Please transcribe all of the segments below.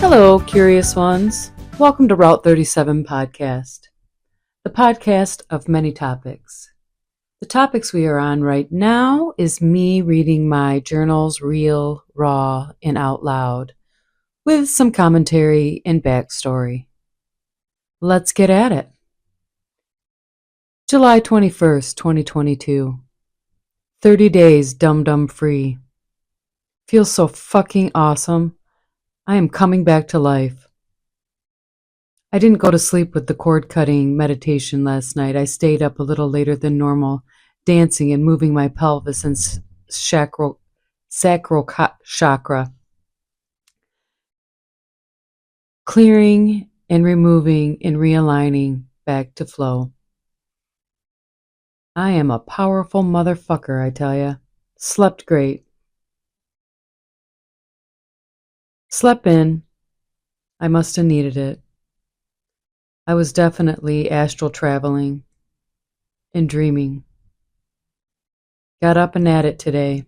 Hello, curious ones. Welcome to Route 37 Podcast, the podcast of many topics. The topics we are on right now is me reading my journals real, raw, and out loud, with some commentary and backstory. Let's get at it. July 21st, 2022. 30 days dum-dum free. Feels so fucking awesome. I am coming back to life. I didn't go to sleep with the cord-cutting meditation last night. I stayed up a little later than normal, dancing and moving my pelvis and sacral chakra, clearing and removing and realigning back to flow. I am a powerful motherfucker, I tell ya. Slept great. Slept in. I must have needed it. I was definitely astral traveling and dreaming. Got up and at it today.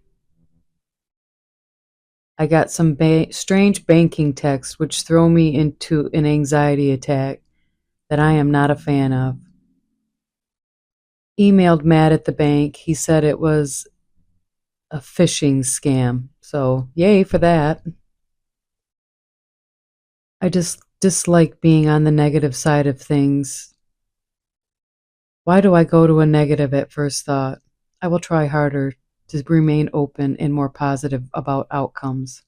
I got some strange banking texts which throw me into an anxiety attack that I am not a fan of. Emailed Matt at the bank. He said it was a phishing scam. So, yay for that. I just dislike being on the negative side of things. Why do I go to a negative at first thought? I will try harder to remain open and more positive about outcomes.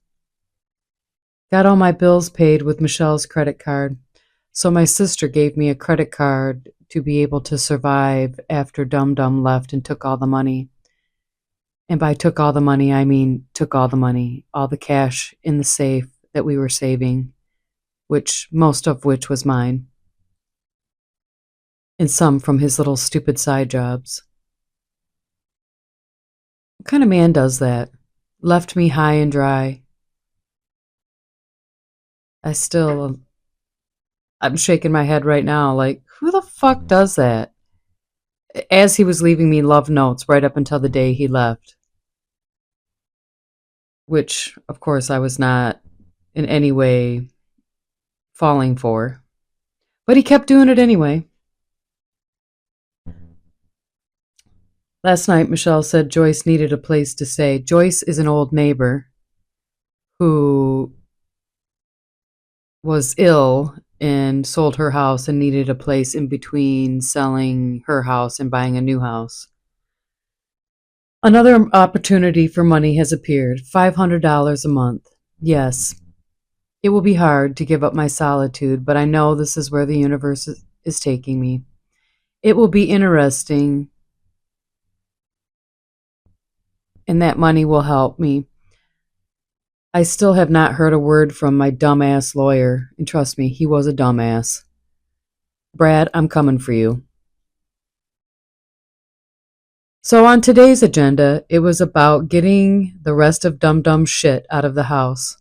Got all my bills paid with Michelle's credit card, so my sister gave me a credit card to be able to survive after Dum Dum left and took all the money. And by took all the money, I mean took all the money, all the cash in the safe that we were saving, most of which was mine, and some from his little stupid side jobs. What kind of man does that? Left me high and dry. I'm shaking my head right now, like, who the fuck does that? As he was leaving me love notes right up until the day he left. Which, of course, I was not in any way falling for. But he kept doing it anyway. Last night, Michelle said Joyce needed a place to stay. Joyce is an old neighbor who was ill and sold her house and needed a place in between selling her house and buying a new house. Another opportunity for money has appeared. $500 a month. Yes, it will be hard to give up my solitude, but I know this is where the universe is taking me. It will be interesting, and that money will help me. I still have not heard a word from my dumbass lawyer, and trust me, he was a dumbass. Brad, I'm coming for you. So on today's agenda, it was about getting the rest of Dum Dum's shit out of the house.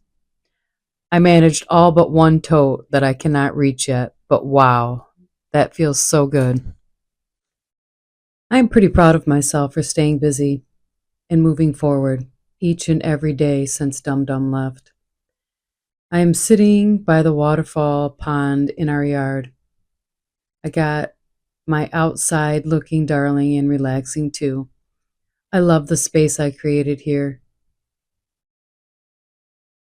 I managed all but one tote that I cannot reach yet, but wow, that feels so good. I am pretty proud of myself for staying busy and moving forward each and every day since Dum Dum left. I am sitting by the waterfall pond in our yard. I got my outside looking darling and relaxing too. I love the space I created here.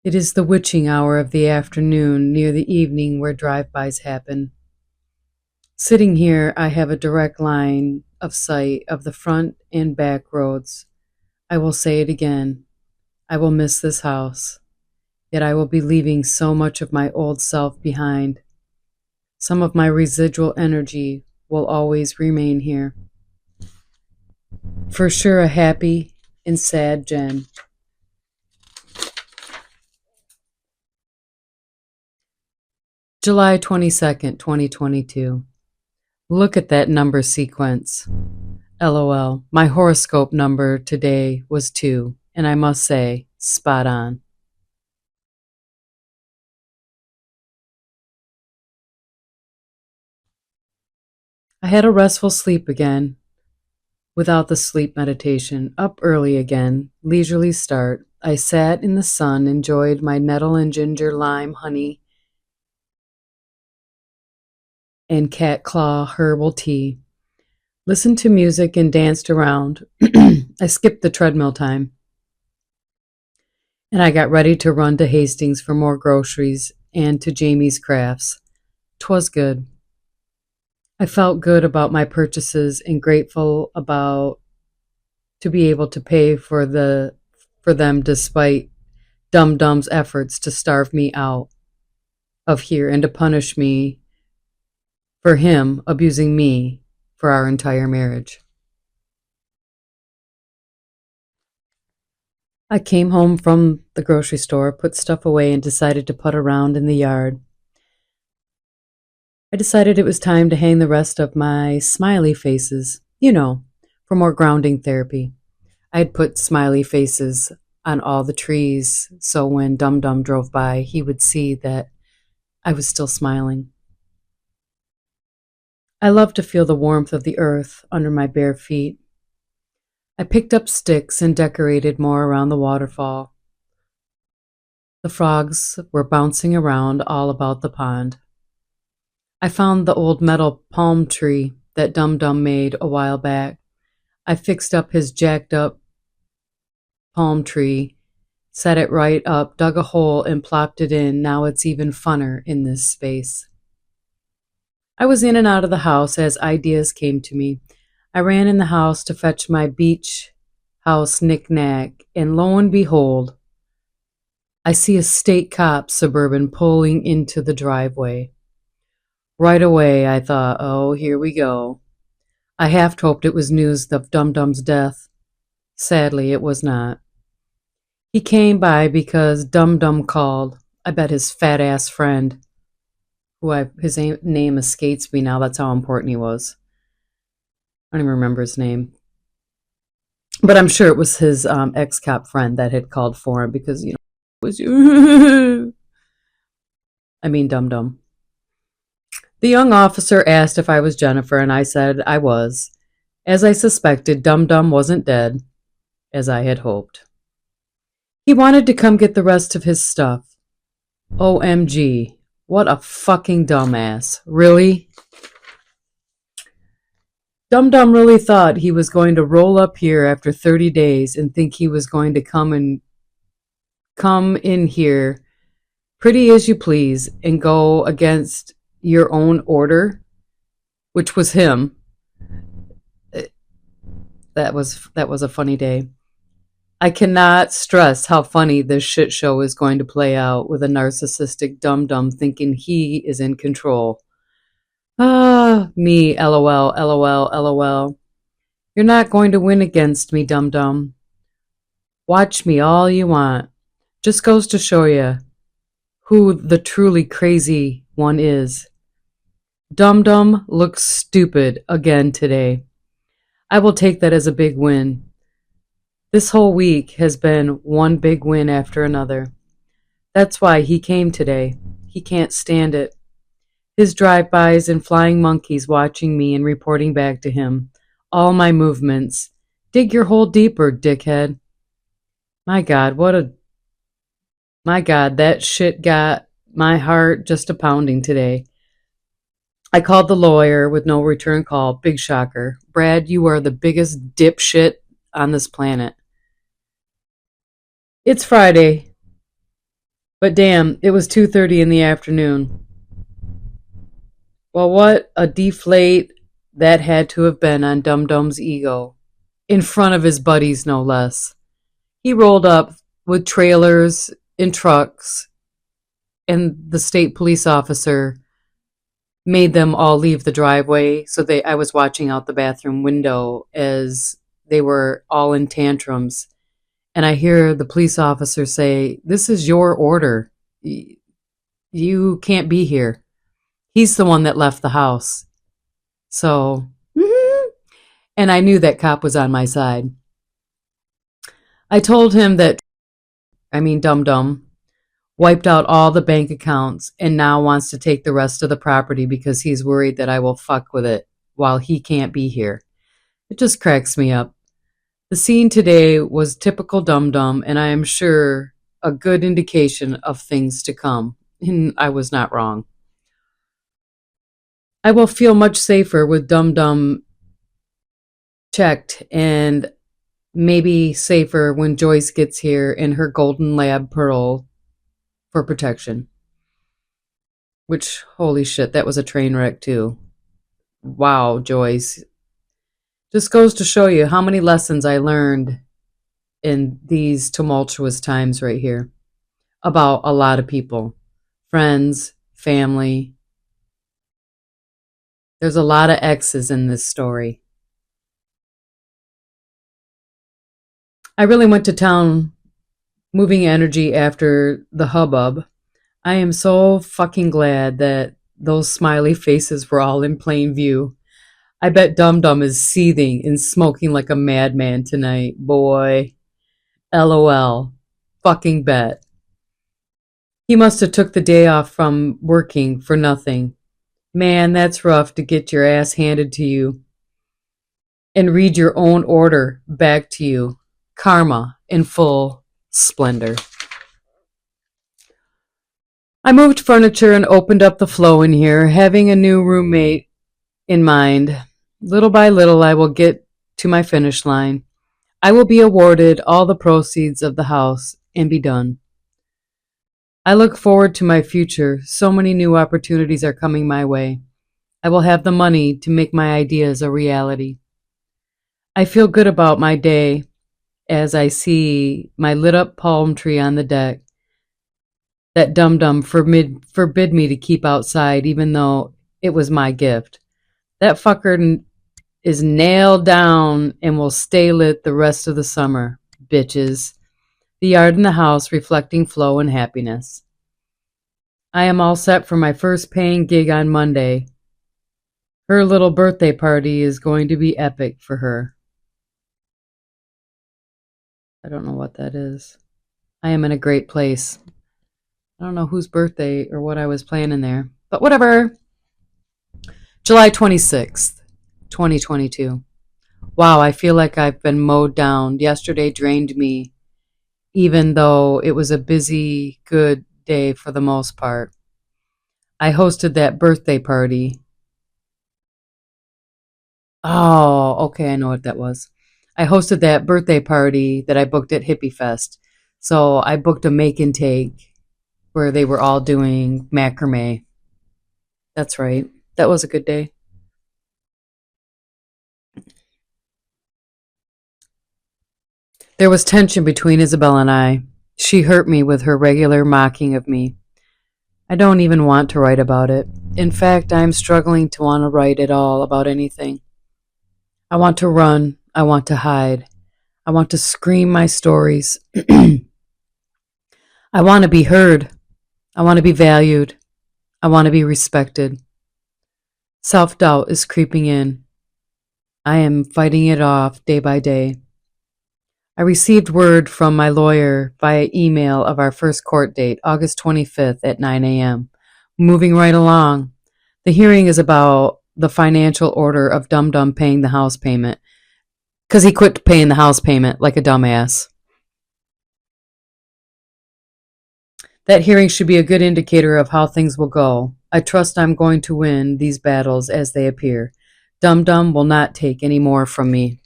It is the witching hour of the afternoon near the evening where drive-bys happen. Sitting here, I have a direct line of sight of the front and back roads. I will say it again. I will miss this house. Yet I will be leaving so much of my old self behind. Some of my residual energy will always remain here. For sure a happy and sad Jen. July 22nd, 2022. Look at that number sequence. LOL. My horoscope number today was 2, and I must say, spot on. I had a restful sleep again, without the sleep meditation. Up early again, leisurely start. I sat in the sun, enjoyed my nettle and ginger lime honey and cat claw herbal tea, listened to music, and danced around. I skipped the treadmill time, and I got ready to run to Hastings for more groceries and to Jamie's Crafts. 'Twas good. I felt good about my purchases and grateful about to be able to pay for them despite Dum Dum's efforts to starve me out of here and to punish me for him abusing me for our entire marriage. I came home from the grocery store, put stuff away, and decided to putt around in the yard. I decided it was time to hang the rest of my smiley faces, for more grounding therapy. I had put smiley faces on all the trees so when Dum Dum drove by, he would see that I was still smiling. I love to feel the warmth of the earth under my bare feet. I picked up sticks and decorated more around the waterfall. The frogs were bouncing around all about the pond. I found the old metal palm tree that Dum Dum made a while back. I fixed up his jacked up palm tree, set it right up, dug a hole, and plopped it in. Now it's even funner in this space. I was in and out of the house as ideas came to me. I ran in the house to fetch my beach house knick-knack, and lo and behold, I see a state cop Suburban pulling into the driveway. Right away, I thought, oh, here we go. I half hoped it was news of Dum Dum's death. Sadly, it was not. He came by because Dum Dum called. I bet his fat ass friend, his name escapes me now. That's how important he was. I don't even remember his name. But I'm sure it was his ex-cop friend that had called for him because, it was you. I mean, Dum Dum. The young officer asked if I was Jennifer, and I said I was. As I suspected, Dum Dum wasn't dead, as I had hoped. He wanted to come get the rest of his stuff. OMG, what a fucking dumbass. Really? Dum Dum really thought he was going to roll up here after 30 days and think he was going to come in here pretty as you please and go against your own order, which was him. That was a funny day. I cannot stress how funny this shit show is going to play out with a narcissistic Dum Dum thinking he is in control. Ah, me, LOL, LOL, LOL. You're not going to win against me, Dum Dum. Watch me all you want. Just goes to show you who the truly crazy one is. Dum Dum looks stupid again today. I will take that as a big win. This whole week has been one big win after another. That's why he came today. He can't stand it. His drive-bys and flying monkeys watching me and reporting back to him. All my movements. Dig your hole deeper, dickhead. My God, that shit got my heart just a pounding today. I called the lawyer with no return call. Big shocker. Brad, you are the biggest dipshit on this planet. It's Friday, but damn, it was 2:30 in the afternoon. Well, what a deflate that had to have been on Dum Dum's ego. In front of his buddies, no less. He rolled up with trailers and trucks, and the state police officer made them all leave the driveway. So I was watching out the bathroom window as they were all in tantrums. And I hear the police officer say, "This is your order. You can't be here." He's the one that left the house. So, and I knew that cop was on my side. I told him that, Dum Dum, wiped out all the bank accounts and now wants to take the rest of the property because he's worried that I will fuck with it while he can't be here. It just cracks me up. The scene today was typical Dum Dum, and I am sure a good indication of things to come. And I was not wrong. I will feel much safer with Dum Dum checked and maybe safer when Joyce gets here in her golden lab pearl for protection. Which, holy shit, that was a train wreck too. Wow, Joyce. Just goes to show you how many lessons I learned in these tumultuous times right here about a lot of people, friends, family. There's a lot of X's in this story. I really went to town moving energy after the hubbub. I am so fucking glad that those smiley faces were all in plain view. I bet Dum Dum is seething and smoking like a madman tonight. Boy. LOL. Fucking bet. He must have took the day off from working for nothing. Man, that's rough to get your ass handed to you and read your own order back to you. Karma in full splendor. I moved furniture and opened up the flow in here, having a new roommate in mind. Little by little, I will get to my finish line. I will be awarded all the proceeds of the house and be done. I look forward to my future. So many new opportunities are coming my way. I will have the money to make my ideas a reality. I feel good about my day as I see my lit up palm tree on the deck that Dum Dum forbid me to keep outside, even though it was my gift. That fucker is nailed down and will stay lit the rest of the summer, bitches. The yard and the house reflecting flow and happiness. I am all set for my first paying gig on Monday. Her little birthday party is going to be epic for her. I don't know what that is. I am in a great place. I don't know whose birthday or what I was planning there, but whatever. July 26th, 2022. Wow, I feel like I've been mowed down. Yesterday drained me, even though it was a busy, good day for the most part. I hosted that birthday party. Oh, okay, I know what that was. I hosted that birthday party that I booked at Hippie Fest. So I booked a make and take where they were all doing macrame. That's right. That was a good day. There was tension between Isabel and I. She hurt me with her regular mocking of me. I don't even want to write about it. In fact, I am struggling to want to write at all about anything. I want to run. I want to hide. I want to scream my stories. I want to be heard. I want to be valued. I want to be respected. Self doubt is creeping in. I am fighting it off day by day. I received word from my lawyer via email of our first court date, August 25th at 9 a.m. Moving right along. The hearing is about the financial order of Dum Dum paying the house payment because he quit paying the house payment like a dumbass. That hearing should be a good indicator of how things will go. I trust I'm going to win these battles as they appear. Dum Dum will not take any more from me.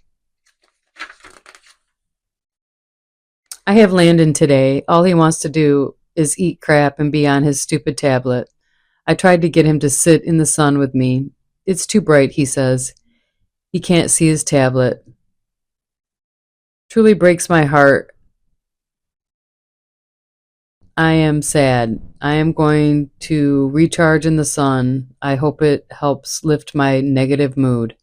I have Landon today. All he wants to do is eat crap and be on his stupid tablet. I tried to get him to sit in the sun with me. It's too bright, he says. He can't see his tablet. Truly breaks my heart. I am sad. I am going to recharge in the sun. I hope it helps lift my negative mood.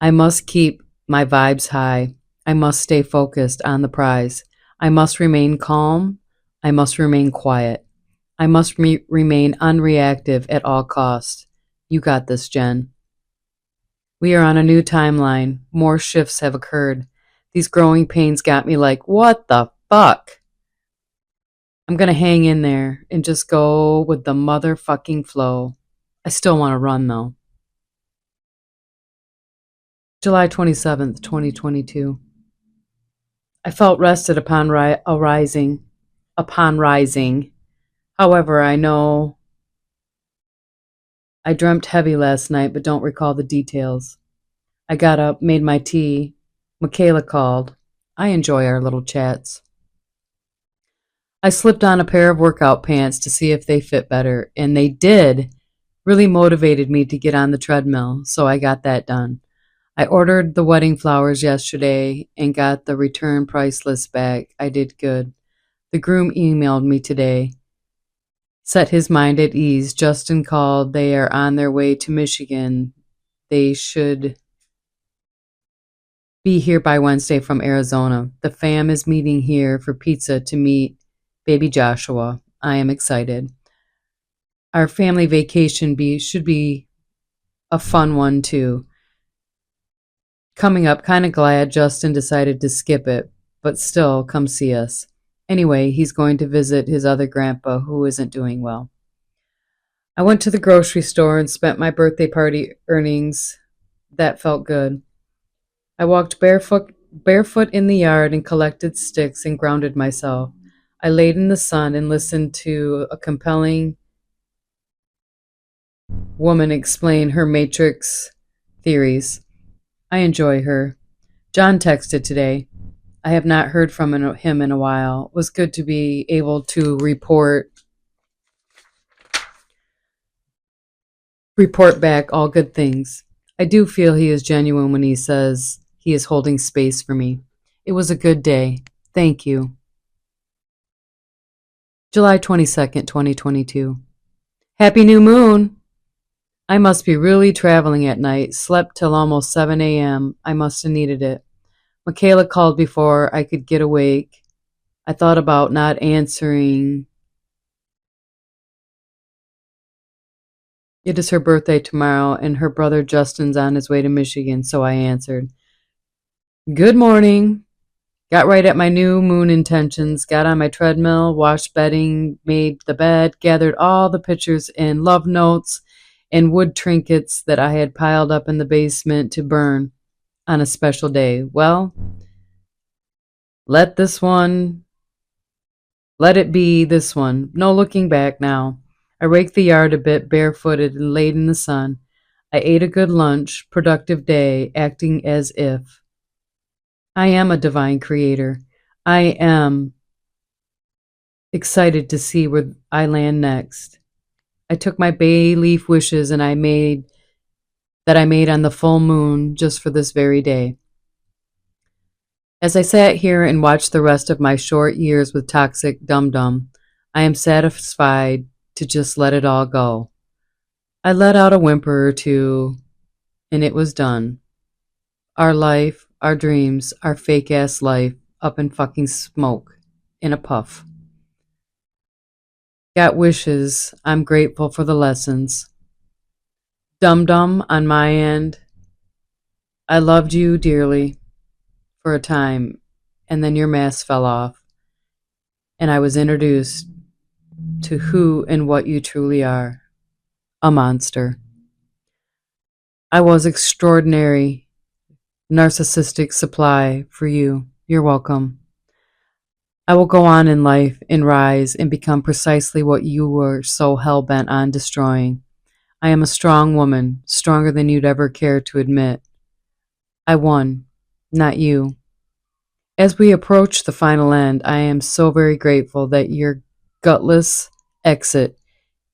I must keep my vibes high. I must stay focused on the prize. I must remain calm. I must remain quiet. I must remain unreactive at all costs. You got this, Jen. We are on a new timeline. More shifts have occurred. These growing pains got me like, what the fuck? I'm going to hang in there and just go with the motherfucking flow. I still want to run, though. July 27th, 2022. I felt rested upon rising. However, I know I dreamt heavy last night, but don't recall the details. I got up, made my tea. Michaela called. I enjoy our little chats. I slipped on a pair of workout pants to see if they fit better, and they did. Really motivated me to get on the treadmill, so I got that done. I ordered the wedding flowers yesterday and got the return price list back. I did good. The groom emailed me today. Set his mind at ease. Justin called. They are on their way to Michigan. They should be here by Wednesday from Arizona. The fam is meeting here for pizza to meet baby Joshua. I am excited. Our family vacation should be a fun one too. Coming up, kind of glad Justin decided to skip it, but still come see us. Anyway, he's going to visit his other grandpa who isn't doing well. I went to the grocery store and spent my birthday party earnings. That felt good. I walked barefoot in the yard and collected sticks and grounded myself. I laid in the sun and listened to a compelling woman explain her matrix theories. I enjoy her. John texted today. I have not heard from him in a while. It was good to be able to report back all good things. I do feel he is genuine when he says he is holding space for me. It was a good day. Thank you. July 22nd, 2022. Happy New Moon! I must be really traveling at night. Slept till almost 7 a.m. I must have needed it. Michaela called before I could get awake. I thought about not answering. It is her birthday tomorrow, and her brother Justin's on his way to Michigan, so I answered. Good morning. Got right at my new moon intentions, got on my treadmill, washed bedding, made the bed, gathered all the pictures and love notes and wood trinkets that I had piled up in the basement to burn on a special day. Well, let it be this one. No looking back now. I raked the yard a bit barefooted and laid in the sun. I ate a good lunch, productive day, acting as if. I am a divine creator. I am excited to see where I land next. I took my bay leaf wishes and I made on the full moon just for this very day. As I sat here and watched the rest of my short years with toxic dum-dum, I am satisfied to just let it all go. I let out a whimper or two, and it was done. Our life, our dreams, our fake-ass life, up in fucking smoke, in a puff. Got wishes. I'm grateful for the lessons. Dum-dum on my end. I loved you dearly for a time, and then your mask fell off, and I was introduced to who and what you truly are. A monster. I was extraordinary, narcissistic supply for you. You're welcome. I will go on in life and rise and become precisely what you were so hell-bent on destroying. I am a strong woman, stronger than you'd ever care to admit. I won, not you. As we approach the final end, I am so very grateful that your gutless exit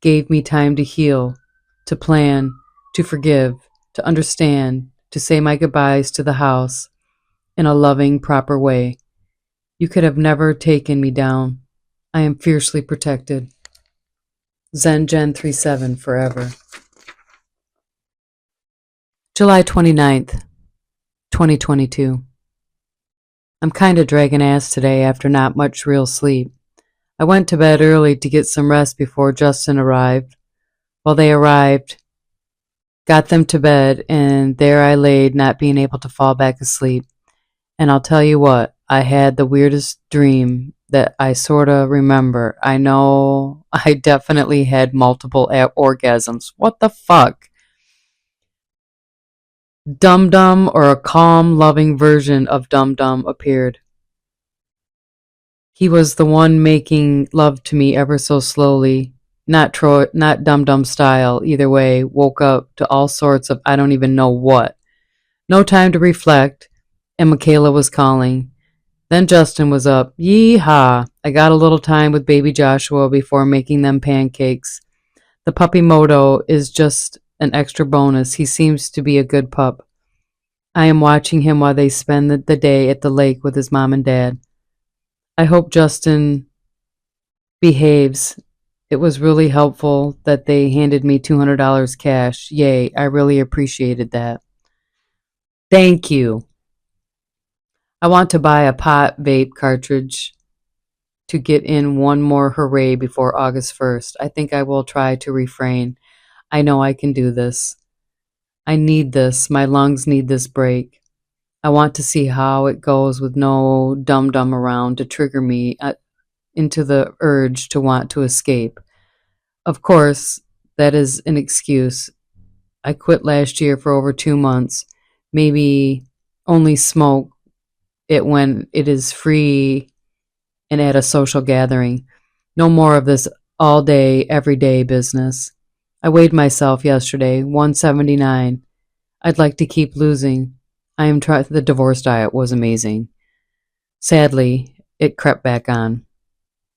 gave me time to heal, to plan, to forgive, to understand, to say my goodbyes to the house in a loving, proper way. You could have never taken me down. I am fiercely protected. Zen Gen 37 forever. July 29th, 2022. I'm kind of dragging ass today after not much real sleep. I went to bed early to get some rest before Justin arrived. While they arrived, got them to bed, and there I laid, not being able to fall back asleep. And I'll tell you what, I had the weirdest dream that I sort of remember. I know I definitely had multiple orgasms. What the fuck? Dum Dum, or a calm, loving version of Dum Dum, appeared. He was the one making love to me ever so slowly, not Dum Dum style. Either way, woke up to all sorts of I don't even know what. No time to reflect, and Michaela was calling. Then Justin was up. Yee-haw. I got a little time with baby Joshua before making them pancakes. The puppy Moto is just an extra bonus. He seems to be a good pup. I am watching him while they spend the day at the lake with his mom and dad. I hope Justin behaves. It was really helpful that they handed me $200 cash. Yay, I really appreciated that. Thank you. I want to buy a pot vape cartridge to get in one more hooray before August 1st. I think I will try to refrain. I know I can do this. I need this. My lungs need this break. I want to see how it goes with no dum dum around to trigger me into the urge to want to escape. Of course, that is an excuse. I quit last year for over 2 months. Maybe only smoke it when it is free and at a social gathering. No more of this all day, every day business. I weighed myself yesterday, 179. I'd like to keep losing. I am trying. The divorce diet was amazing. Sadly, it crept back on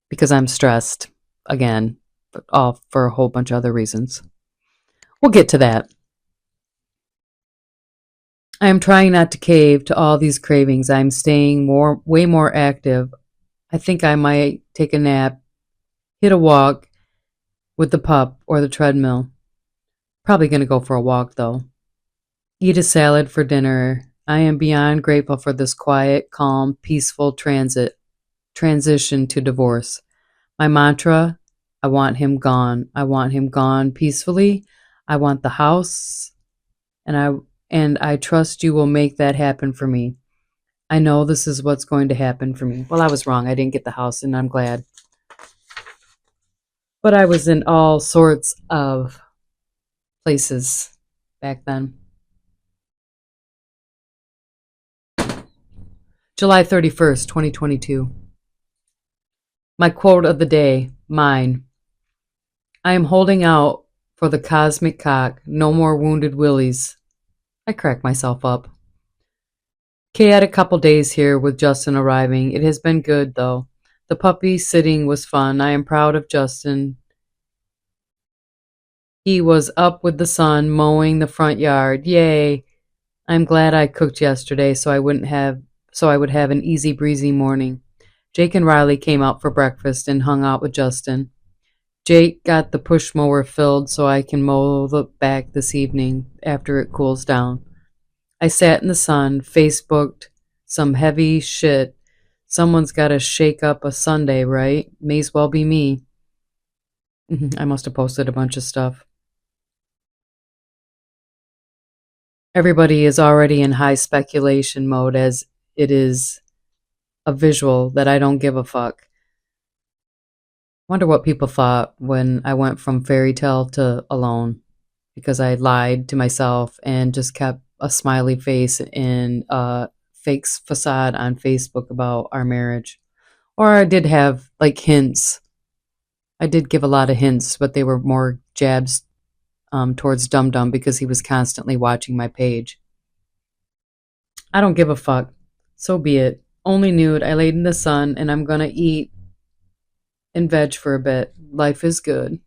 because I'm stressed again, but all for a whole bunch of other reasons. We'll get to that. I am trying not to cave to all these cravings. I'm staying way more active. I think I might take a nap, hit a walk with the pup or the treadmill. Probably going to go for a walk though. Eat a salad for dinner. I am beyond grateful for this quiet, calm, peaceful transition to divorce. My mantra, I want him gone. I want him gone peacefully. I want the house, and I trust you will make that happen for me. I know this is what's going to happen for me. Well, I was wrong. I didn't get the house, and I'm glad. But I was in all sorts of places back then. July 31st, 2022. My quote of the day, mine. I am holding out for the cosmic cock. No more wounded willies. I crack myself up. Kay had a couple days here with Justin arriving. It has been good, though. The puppy sitting was fun. I am proud of Justin. He was up with the sun, mowing the front yard. Yay! I'm glad I cooked yesterday so I would have an easy breezy morning. Jake and Riley came out for breakfast and hung out with Justin. Jake got the push mower filled so I can mow the back this evening after it cools down. I sat in the sun, Facebooked some heavy shit. Someone's got to shake up a Sunday, right? May as well be me. I must have posted a bunch of stuff. Everybody is already in high speculation mode as it is a visual that I don't give a fuck. Wonder what people thought when I went from fairy tale to alone, because I lied to myself and just kept a smiley face and a fake facade on Facebook about our marriage. Or I did have like hints. I did give a lot of hints, but they were more jabs towards Dum Dum because he was constantly watching my page. I don't give a fuck. So be it. Only nude. I laid in the sun and I'm gonna eat and veg for a bit. Life is good.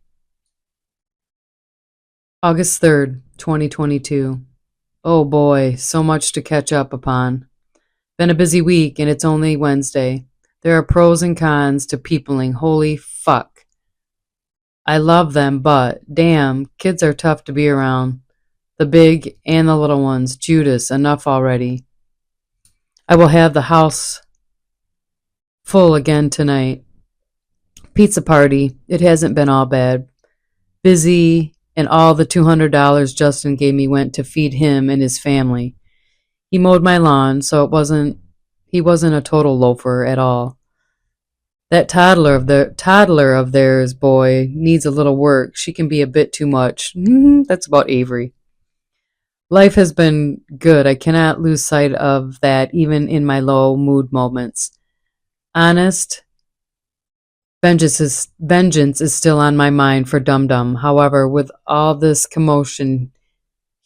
August 3rd, 2022. Oh boy, so much to catch up upon. Been a busy week and it's only Wednesday. There are pros and cons to peopling. Holy fuck. I love them, but damn, kids are tough to be around. The big and the little ones. Judas, enough already. I will have the house full again tonight. Pizza party. It hasn't been all bad. Busy, and all the $200 Justin gave me went to feed him and his family. He mowed my lawn, so he wasn't a total loafer at all. That toddler of theirs, boy, needs a little work. She can be a bit too much. That's about Avery. Life has been good. I cannot lose sight of that even in my low mood moments. Honest, Vengeance is still on my mind for Dum Dum. However, with all this commotion,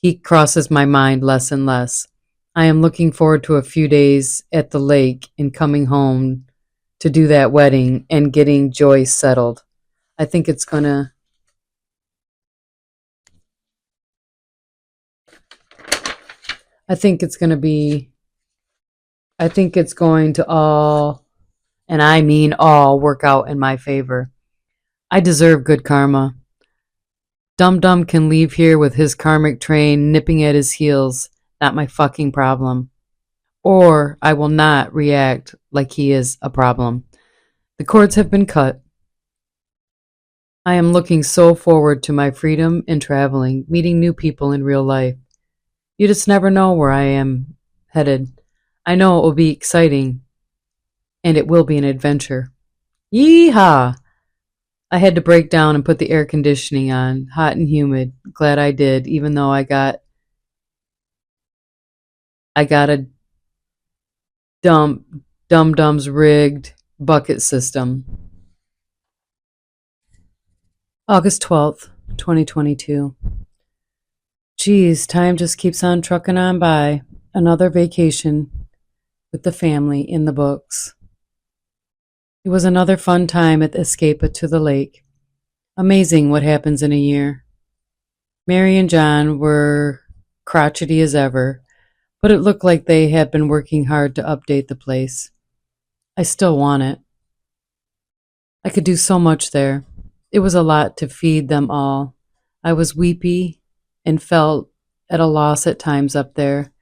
he crosses my mind less and less. I am looking forward to a few days at the lake and coming home to do that wedding and getting Joyce settled. I think it's gonna I think it's gonna be I think it's going to all, and I mean all, work out in my favor. I deserve good karma. Dum Dum can leave here with his karmic train nipping at his heels, not my fucking problem. Or I will not react like he is a problem. The cords have been cut. I am looking so forward to my freedom and traveling, meeting new people in real life. You just never know where I am headed. I know it will be exciting, and it will be an adventure. Yeehaw! I had to break down and put the air conditioning on, hot and humid. Glad I did, even though I got a Dum Dum's rigged bucket system. August 12th, 2022. Geez, time just keeps on trucking on by. Another vacation with the family in the books. It was another fun time at Escapa to the lake. Amazing what happens in a year. Mary and John were crotchety as ever, but it looked like they had been working hard to update the place. I still want it. I could do so much there. It was a lot to feed them all. I was weepy and felt at a loss at times up there,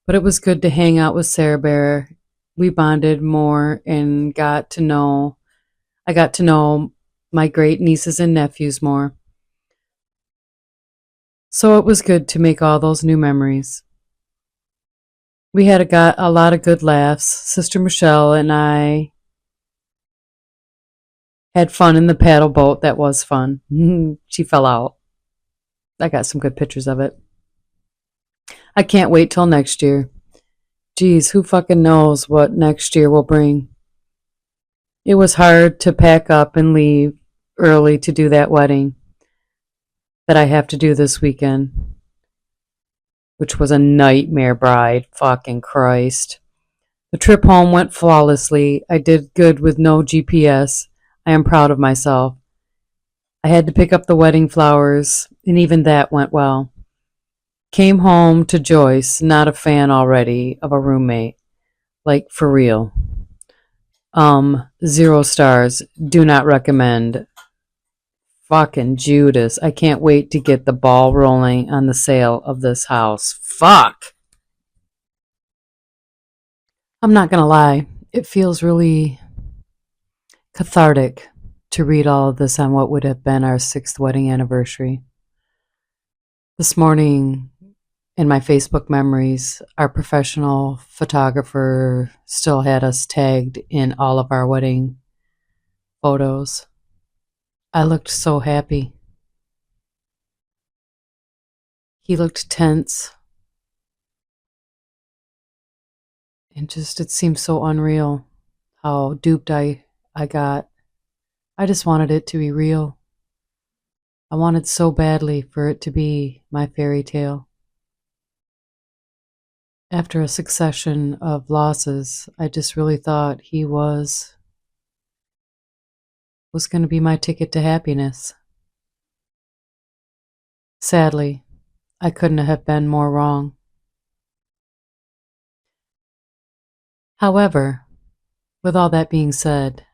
but it was good to hang out with Sarah Bear. We bonded more and I got to know my great nieces and nephews more. So it was good to make all those new memories. We had got a lot of good laughs. Sister Michelle and I had fun in the paddle boat. That was fun. She fell out. I got some good pictures of it. I can't wait till next year. Geez, who fucking knows what next year will bring? It was hard to pack up and leave early to do that wedding that I have to do this weekend, which was a nightmare bride. Fucking Christ. The trip home went flawlessly. I did good with no GPS. I am proud of myself. I had to pick up the wedding flowers, and even that went well. Came home to Joyce, not a fan already of a roommate. Like, for real. 0 stars. Do not recommend. Fucking Judas. I can't wait to get the ball rolling on the sale of this house. Fuck! I'm not gonna lie. It feels really cathartic to read all of this on what would have been our 6th wedding anniversary. This morning, in my Facebook memories, our professional photographer still had us tagged in all of our wedding photos. I looked so happy. He looked tense. And just, it seemed so unreal how duped I got. I just wanted it to be real. I wanted so badly for it to be my fairy tale. After a succession of losses, I just really thought he was going to be my ticket to happiness. Sadly, I couldn't have been more wrong. However, with all that being said,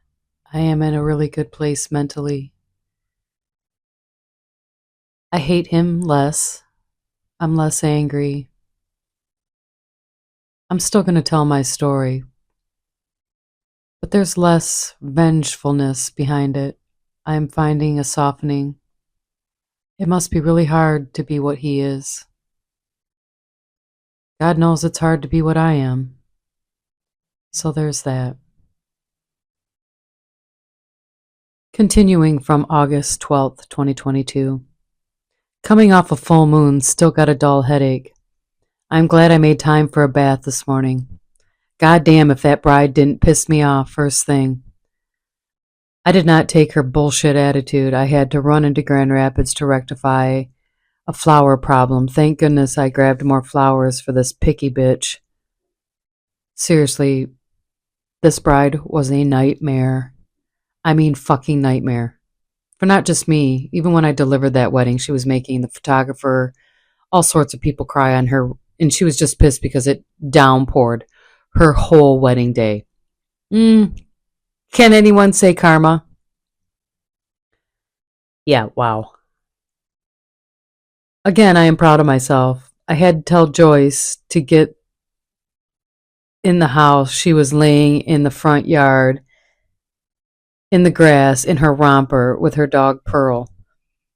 I am in a really good place mentally. I hate him less. I'm less angry. I'm still going to tell my story, but there's less vengefulness behind it. I am finding a softening. It must be really hard to be what he is. God knows it's hard to be what I am. So there's that. Continuing from August 12th, 2022. Coming off a full moon, still got a dull headache. I'm glad I made time for a bath this morning. God damn if that bride didn't piss me off first thing. I did not take her bullshit attitude. I had to run into Grand Rapids to rectify a flower problem. Thank goodness I grabbed more flowers for this picky bitch. Seriously, this bride was a nightmare. I mean, fucking nightmare. For not just me, even when I delivered that wedding, she was making the photographer, all sorts of people cry on her, and she was just pissed because it downpoured her whole wedding day. Can anyone say karma? Yeah, wow. Again, I am proud of myself. I had to tell Joyce to get in the house. She was laying in the front yard in the grass in her romper with her dog Pearl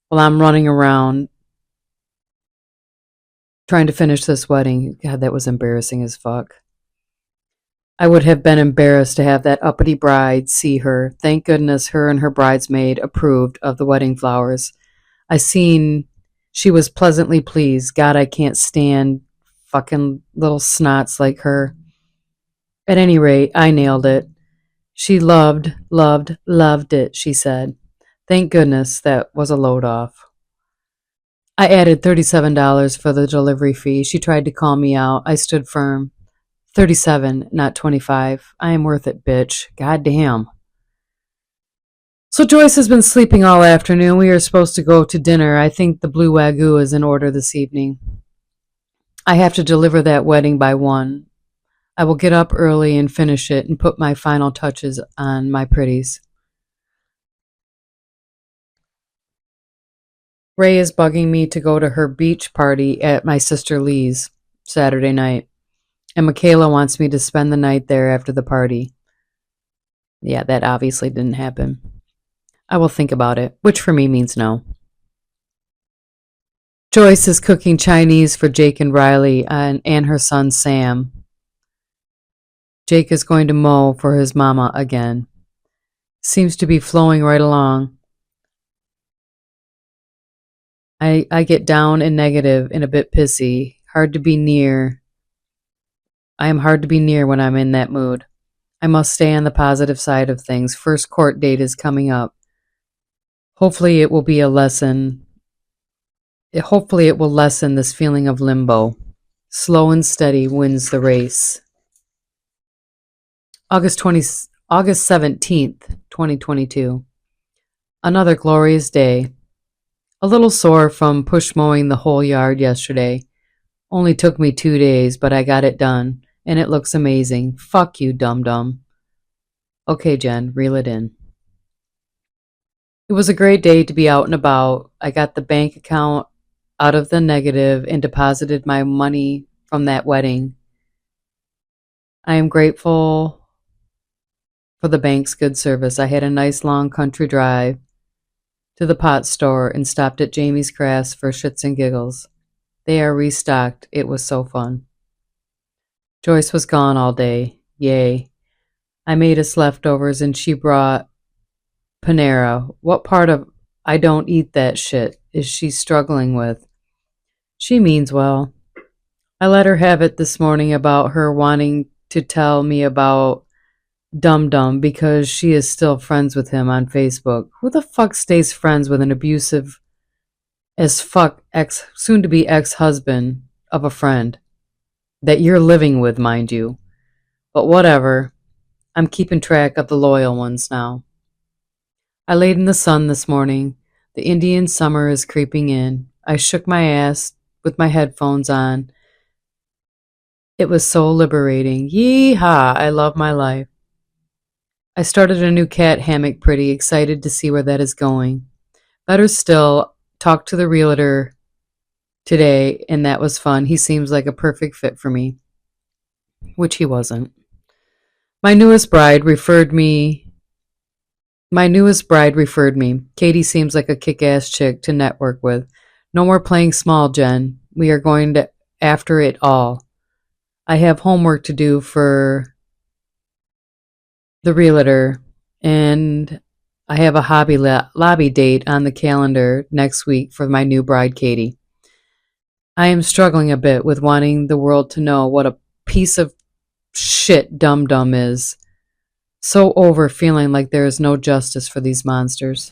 while I'm running around trying to finish this wedding. God, that was embarrassing as fuck. I would have been embarrassed to have that uppity bride see her. Thank goodness her and her bridesmaid approved of the wedding flowers. I seen she was pleasantly pleased. God, I can't stand fucking little snots like her. At any rate, I nailed it. She loved, loved, loved it, she said. Thank goodness that was a load off. I added $37 for the delivery fee. She tried to call me out. I stood firm. 37, not 25. I am worth it, bitch. God damn. So Joyce has been sleeping all afternoon. We are supposed to go to dinner. I think the Blue Wagyu is in order this evening. I have to deliver that wedding by 1. I will get up early and finish it and put my final touches on my pretties. Ray is bugging me to go to her beach party at my sister Lee's Saturday night. And Michaela wants me to spend the night there after the party. Yeah, that obviously didn't happen. I will think about it, which for me means no. Joyce is cooking Chinese for Jake and Riley and her son Sam. Jake is going to mow for his mama again. Seems to be flowing right along. I get down and negative and a bit pissy. Hard to be near. I am hard to be near when I'm in that mood. I must stay on the positive side of things. First court date is coming up. Hopefully it will be a lesson. Hopefully it will lessen this feeling of limbo. Slow and steady wins the race. August 17th, 2022. Another glorious day. A little sore from push mowing the whole yard yesterday. Only took me 2 days, but I got it done, and it looks amazing. Fuck you, dum-dum. Okay, Jen, reel it in. It was a great day to be out and about. I got the bank account out of the negative and deposited my money from that wedding. I am grateful for the bank's good service. I had a nice long country drive to the pot store and stopped at Jamie's Crafts for shits and giggles. They are restocked. It was so fun. Joyce was gone all day. Yay. I made us leftovers and she brought Panera. What part of I don't eat that shit is she struggling with? She means well. I let her have it this morning about her wanting to tell me about Dum Dum because she is still friends with him on Facebook. Who the fuck stays friends with an abusive as fuck soon-to-be ex-husband of a friend that you're living with, mind you? But whatever. I'm keeping track of the loyal ones now. I laid in the sun this morning. The Indian summer is creeping in. I shook my ass with my headphones on. It was so liberating. Yee-haw, I love my life. I started a new cat hammock, pretty excited to see where that is going. Better still, talked to the realtor today, and that was fun. He seems like a perfect fit for me, which he wasn't. My newest bride referred me. Katie seems like a kick-ass chick to network with. No more playing small, Jen. We are going to after it all. I have homework to do for the realtor, and I have a hobby lobby date on the calendar next week for my new bride, Katie. I am struggling a bit with wanting the world to know what a piece of shit Dum Dum is. So over feeling like there is no justice for these monsters.